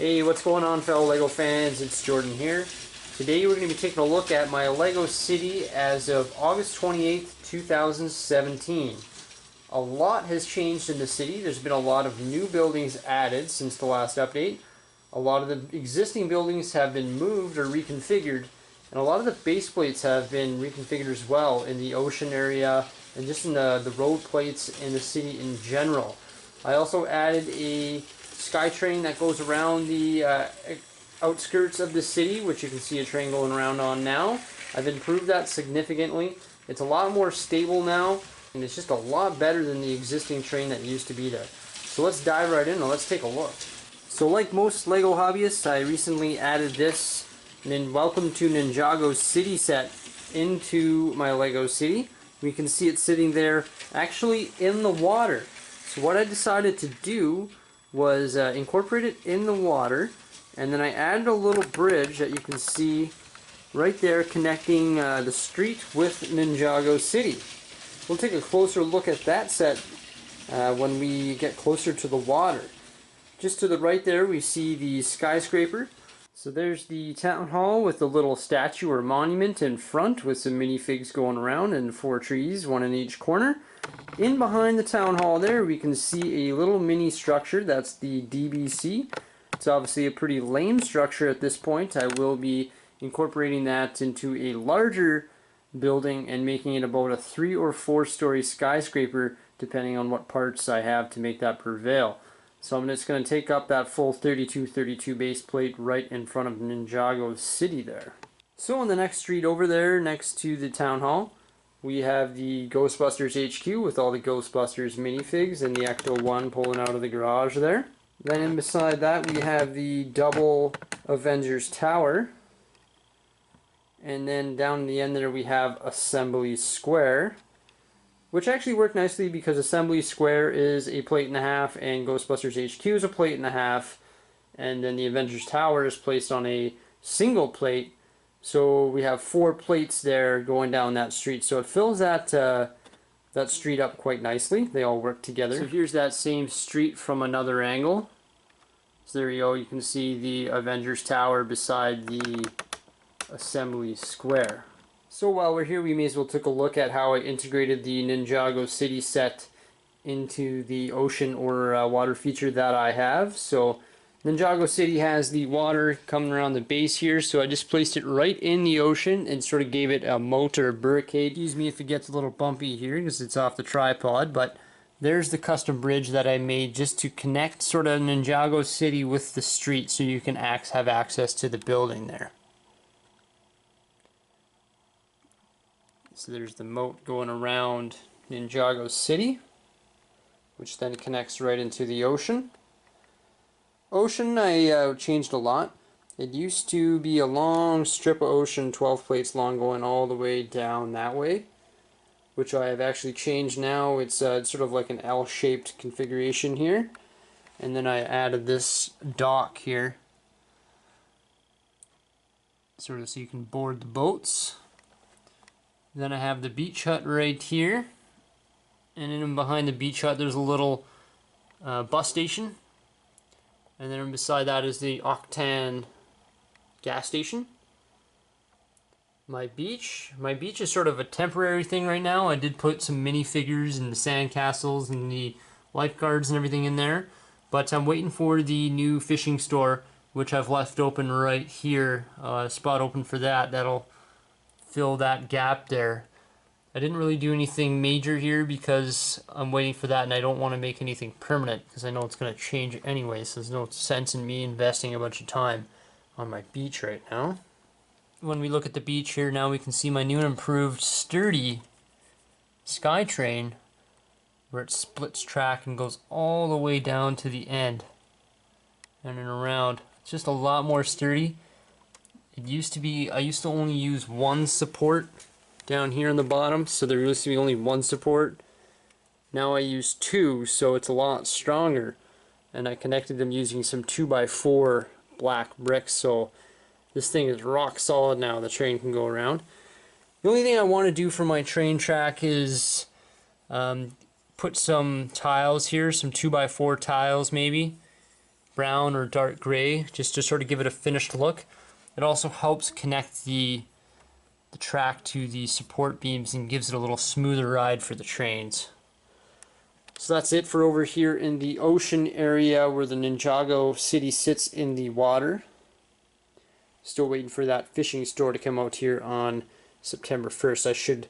Hey, what's going on, fellow LEGO fans? It's Jordan here. Today we're going to be taking a look at my LEGO City as of August 28th, 2017. A lot has changed in the city. There's been a lot of new buildings added since the last update. A lot of the existing buildings have been moved or reconfigured, and a lot of the base plates have been reconfigured as well in the ocean area and just in the road plates in the city in general. I also added a SkyTrain that goes around the outskirts of the city, which you can see a train going around on now. I've improved that significantly. It's a lot more stable now, and it's just a lot better than the existing train that used to be there. So let's dive right in and let's take a look. So like most LEGO hobbyists, I recently added this Welcome to Ninjago City set into my LEGO City. We can see it sitting there actually in the water. So what I decided to do was incorporate it in the water, and then I added a little bridge that you can see right there connecting the street with Ninjago City. We'll take a closer look at that set when we get closer to the water. Just to the right there we see the skyscraper. So there's the town hall with the little statue or monument in front with some minifigs going around and 4 trees, one in each corner. In behind the town hall there we can see a little mini structure, that's the DBC. It's obviously a pretty lame structure at this point. I will be incorporating that into a larger building and making it about a 3 or 4 story skyscraper depending on what parts I have to make that prevail. So I'm just going to take up that full 32x32 base plate right in front of Ninjago City there. So on the next street over there next to the town hall, we have the Ghostbusters HQ with all the Ghostbusters minifigs and the Ecto-1 pulling out of the garage there. Then in beside that we have the double Avengers Tower. And then down in the end there we have Assembly Square, which actually worked nicely because Assembly Square is a plate and a half and Ghostbusters HQ is a plate and a half, and then the Avengers Tower is placed on a single plate. So we have 4 plates there going down that street. So it fills that street up quite nicely. They all work together. So here's that same street from another angle. So there you go. You can see the Avengers Tower beside the Assembly Square. So while we're here, we may as well take a look at how I integrated the Ninjago City set into the ocean or water feature that I have. So Ninjago City has the water coming around the base here, so I just placed it right in the ocean and sort of gave it a moat or a barricade. Excuse me if it gets a little bumpy here because it's off the tripod, but there's the custom bridge that I made just to connect sort of Ninjago City with the street so you can have access to the building there. So there's the moat going around Ninjago City, which then connects right into the ocean. Ocean I changed a lot. It used to be a long strip of ocean, 12 plates long, going all the way down that way, which I have actually changed now. It's sort of like an L-shaped configuration here. And then I added this dock here, sort of so you can board the boats. Then I have the beach hut right here, and then behind the beach hut there's a little bus station, and then beside that is the Octan gas station. My beach is sort of a temporary thing right now. I did put some minifigures and the sandcastles and the lifeguards and everything in there, but I'm waiting for the new fishing store, which I've left open right here, spot open for that. That'll fill that gap there. I didn't really do anything major here because I'm waiting for that, and I don't want to make anything permanent because I know it's going to change anyway, so there's no sense in me investing a bunch of time on my beach right now. When we look at the beach here now, we can see my new and improved sturdy SkyTrain, where it splits track and goes all the way down to the end and then around. It's just a lot more sturdy. It used to be, I used to only use one support down here on the bottom, so there used to be only one support. Now I use 2, so it's a lot stronger, and I connected them using some 2x4 black bricks, so this thing is rock solid now. The train can go around. The only thing I want to do for my train track is put some tiles here, some 2x4 tiles maybe, brown or dark gray just to sort of give it a finished look. It also helps connect the track to the support beams and gives it a little smoother ride for the trains. So that's it for over here in the ocean area where the Ninjago City sits in the water. Still waiting for that fishing store to come out here on September 1st.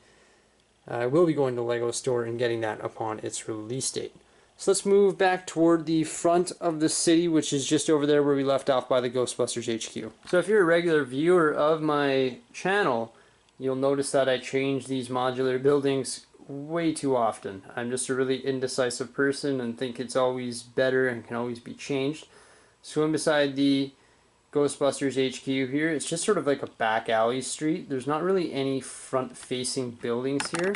I will be going to the Lego store and getting that upon its release date. So let's move back toward the front of the city, which is just over there where we left off by the Ghostbusters HQ. So if you're a regular viewer of my channel, you'll notice that I change these modular buildings way too often. I'm just a really indecisive person and think it's always better and can always be changed. So I'm beside the Ghostbusters HQ here. It's just sort of like a back alley street. There's not really any front-facing buildings here.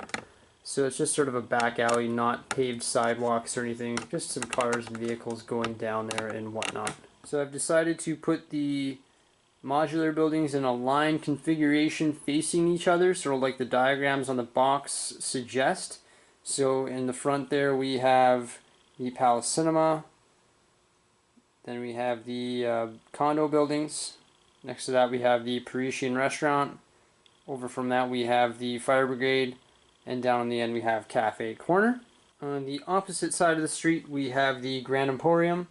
So it's just sort of a back alley, not paved sidewalks or anything. Just some cars and vehicles going down there and whatnot. So I've decided to put the modular buildings in a line configuration facing each other, sort of like the diagrams on the box suggest. So in the front there we have the Palace Cinema. Then we have the condo buildings. Next to that we have the Parisian restaurant. Over from that we have the fire brigade. And down on the end we have Cafe Corner. On the opposite side of the street we have the Grand Emporium,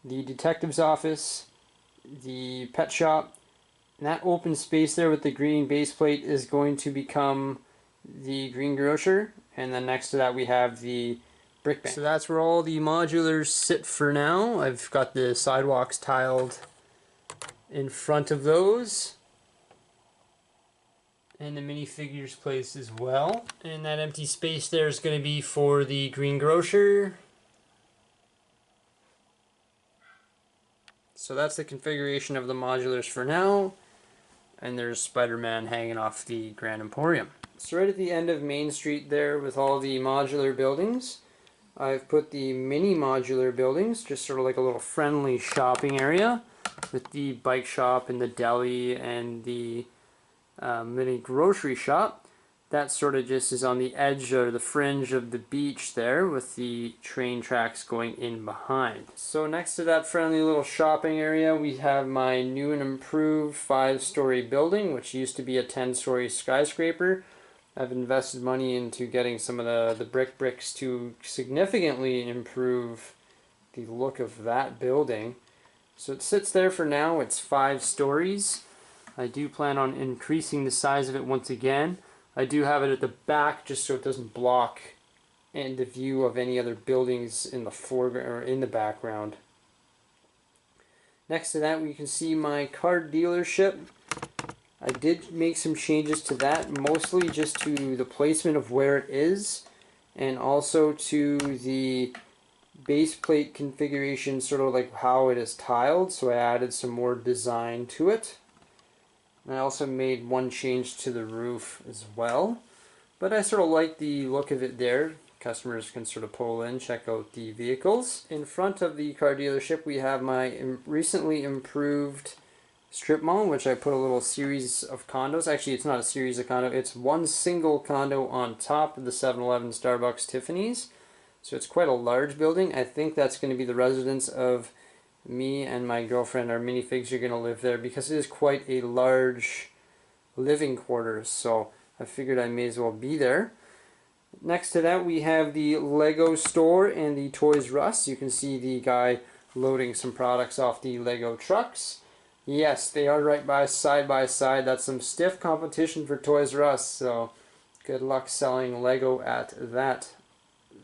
the detective's office, the pet shop. And that open space there with the green base plate is going to become the Green Grocer. And then next to that we have the Brick Bank. So that's where all the modulars sit for now. I've got the sidewalks tiled in front of those. And the minifigures place as well. And that empty space there is going to be for the Green Grocer. So that's the configuration of the modulars for now. And there's Spider-Man hanging off the Grand Emporium. So right at the end of Main Street there with all the modular buildings, I've put the mini modular buildings, just sort of like a little friendly shopping area with the bike shop and the deli and the mini grocery shop. That sort of just is on the edge or the fringe of the beach there with the train tracks going in behind. So next to that friendly little shopping area we have my new and improved 5-story building, which used to be a 10-story skyscraper. I've invested money into getting some of the bricks to significantly improve the look of that building. So it sits there for now. It's 5 stories. I do plan on increasing the size of it once again. I do have it at the back just so it doesn't block the view of any other buildings in the foreground or in the background. Next to that we can see my car dealership. I did make some changes to that, mostly just to the placement of where it is and also to the base plate configuration, sort of like how it is tiled. So I added some more design to it. I also made one change to the roof as well, but I sort of like the look of it there. Customers can sort of pull in, check out the vehicles. In front of the car dealership we have my recently improved strip mall, which I put a little series of condos. Actually, it's not a series of condos, it's one single condo on top of the 7-Eleven, Starbucks, Tiffany's. So it's quite a large building. I think that's going to be the residence of me and my girlfriend. Our minifigs are going to live there because it is quite a large living quarters, so I figured I may as well be there. Next to that we have the Lego store and the Toys R Us. You can see the guy loading some products off the Lego trucks. Yes, they are right by side. That's some stiff competition for Toys R Us, so good luck selling Lego at that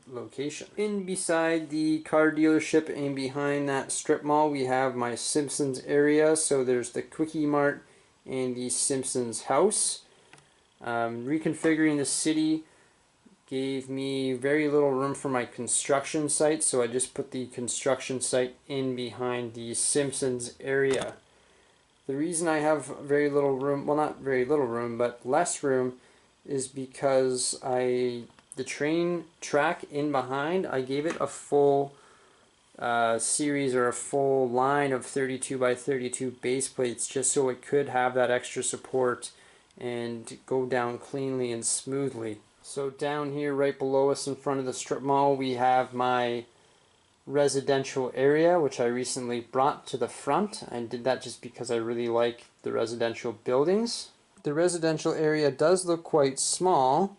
location. In beside the car dealership and behind that strip mall we have my Simpsons area. So there's the Quickie Mart and the Simpsons house. Reconfiguring the city gave me very little room for my construction site, so I just put the construction site in behind the Simpsons area. The reason I have very little room, well, not very little room, but less room, is because the train track in behind, I gave it a full series or a full line of 32 by 32 base plates just so it could have that extra support and go down cleanly and smoothly. So down here right below us in front of the strip mall we have my residential area, which I recently brought to the front. I did that just because I really like the residential buildings. The residential area does look quite small,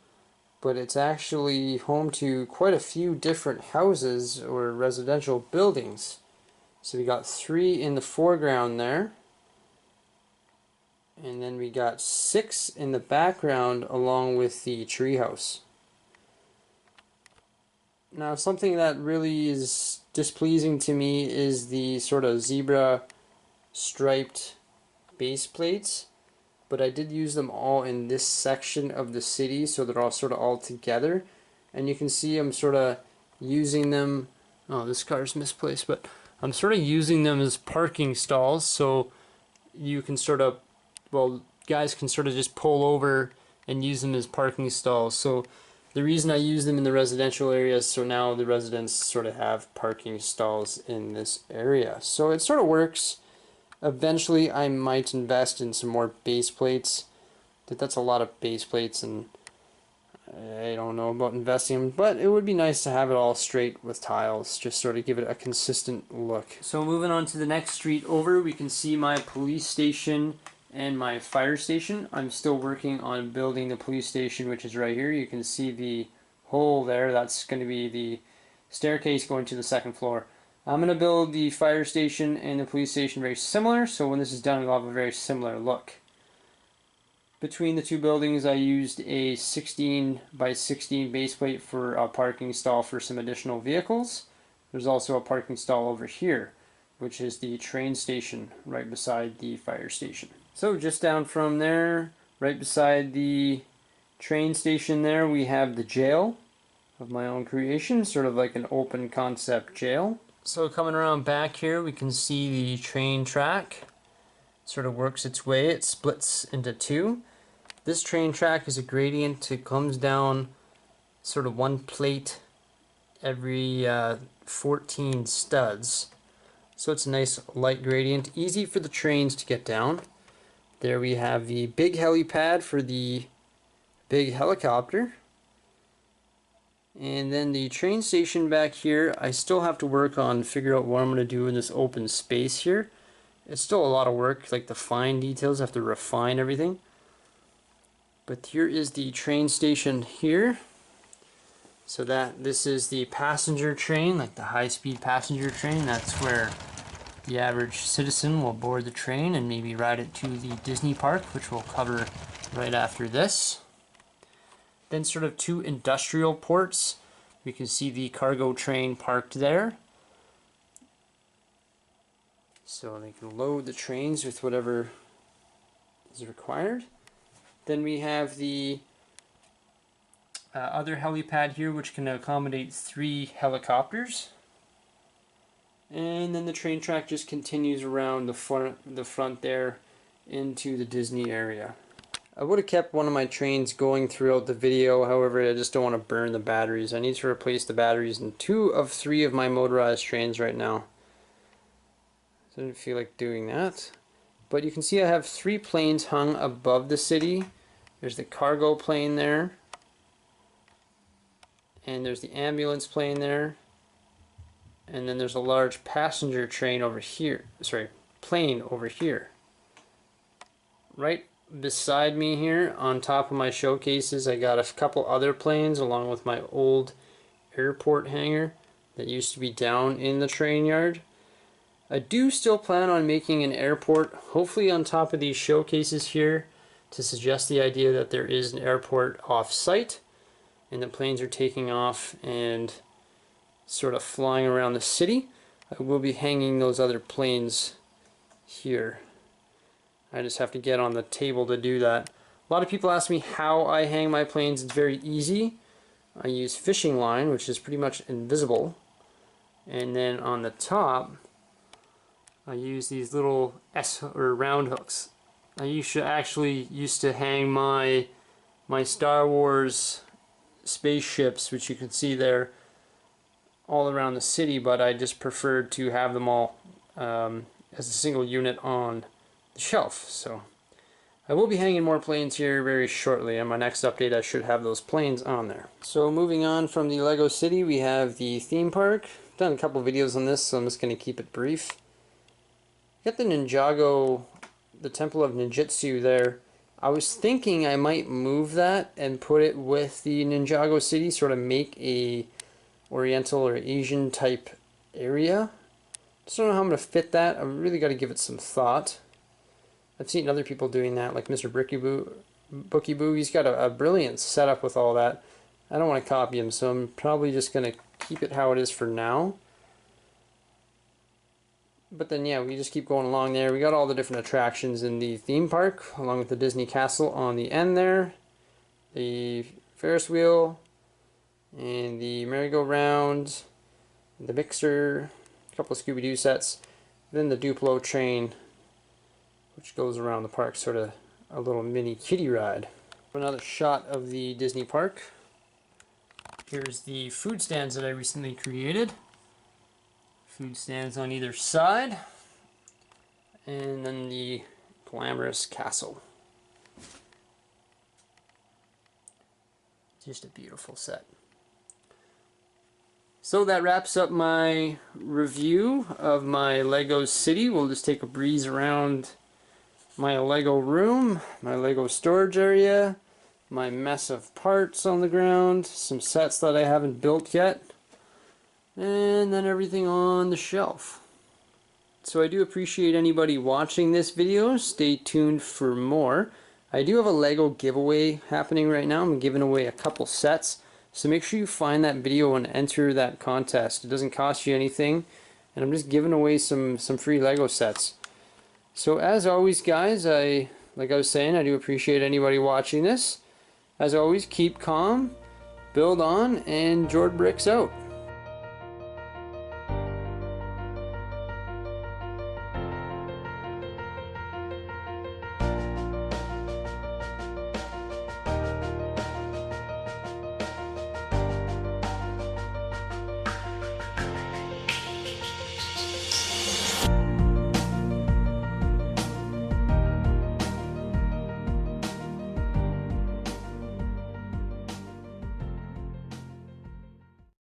but it's actually home to quite a few different houses or residential buildings. So we got 3 in the foreground there, and then we got 6 in the background along with the treehouse. Now, something that really is displeasing to me is the sort of zebra striped base plates, but I did use them all in this section of the city, so they're all sort of all together, and you can see I'm sort of using them. Oh, this car's misplaced, but I'm sort of using them as parking stalls, so you can sort of, well, guys can sort of just pull over and use them as parking stalls. So the reason I use them in the residential areas, so now the residents sort of have parking stalls in this area. So it sort of works. Eventually I might invest in some more base plates. That's a lot of base plates, and I don't know about investing them, but it would be nice to have it all straight with tiles, just sort of give it a consistent look. So moving on to the next street over, we can see my police station and my fire station. I'm still working on building the police station, which is right here. You can see the hole there. That's going to be the staircase going to the second floor. I'm going to build the fire station and the police station very similar, so when this is done, it'll have a very similar look. Between the two buildings, I used a 16 by 16 base plate for a parking stall for some additional vehicles. There's also a parking stall over here, which is the train station right beside the fire station. So just down from there, right beside the train station there, we have the jail of my own creation, sort of like an open concept jail. So coming around back here, we can see the train track. Sort of works its way, it splits into 2. This train track is a gradient. It comes down sort of 1 plate every 14 studs. So it's a nice light gradient, easy for the trains to get down. There we have the big helipad for the big helicopter. And then the train station back here, I still have to work on figure out what I'm going to do in this open space here. It's still a lot of work, like the fine details, I have to refine everything. But here is the train station here. So this is the passenger train, like the high-speed passenger train. That's where the average citizen will board the train and maybe ride it to the Disney park, which we'll cover right after this. Then sort of 2 industrial ports. We can see the cargo train parked there. So they can load the trains with whatever is required. Then we have the other helipad here, which can accommodate 3 helicopters. And then the train track just continues around the front there into the Disney area. I would have kept one of my trains going throughout the video, however I just don't want to burn the batteries. I need to replace the batteries in 2 of 3 of my motorized trains right now. So I didn't feel like doing that. But you can see I have 3 planes hung above the city. There's the cargo plane there. And there's the ambulance plane there. And then there's a large passenger train over here. Sorry, plane over here. Right beside me here, on top of my showcases, I got a couple other planes along with my old airport hangar that used to be down in the train yard. I do still plan on making an airport, hopefully on top of these showcases here, to suggest the idea that there is an airport off-site and the planes are taking off and sort of flying around the city. I will be hanging those other planes here. I just have to get on the table to do that. A lot of people ask me how I hang my planes. It's very easy. I use fishing line, which is pretty much invisible. And then on the top, I use these little round hooks. I used to hang my Star Wars spaceships, which you can see there, all around the city, but I just preferred to have them all as a single unit on the shelf. So I will be hanging more planes here very shortly. In my next update I should have those planes on there. So moving on from the Lego City, we have the theme park. done a couple videos on this, so I'm just going to keep it brief. Got the Ninjago, the Temple of Ninjutsu there. I was thinking I might move that and put it with the Ninjago City, sort of make a Oriental or Asian type area. Just don't know how I'm going to fit that. I've really got to give it some thought. I've seen other people doing that, like Mr. Bookie Boo. He's got a brilliant setup with all that. I don't want to copy him, so I'm probably just going to keep it how it is for now. But then, yeah, we just keep going along there. We got all the different attractions in the theme park, along with the Disney Castle on the end there. The Ferris wheel, and the merry-go-round, the mixer, a couple of Scooby-Doo sets, then the Duplo train, which goes around the park, sort of a little mini kiddie ride. Another shot of the Disney park. Here's the food stands that I recently created. Food stands on either side, and then the glamorous castle. Just a beautiful set. So that wraps up my review of my Lego City. We'll just take a breeze around my Lego room, my Lego storage area, my mess of parts on the ground, some sets that I haven't built yet, and then everything on the shelf. So I do appreciate anybody watching this video. Stay tuned for more. I do have a Lego giveaway happening right now. I'm giving away a couple sets, so make sure you find that video and enter that contest. It doesn't cost you anything, and I'm just giving away some free Lego sets. So as always, guys, like I was saying, I do appreciate anybody watching this. As always, keep calm, build on, and Jord Bricks out.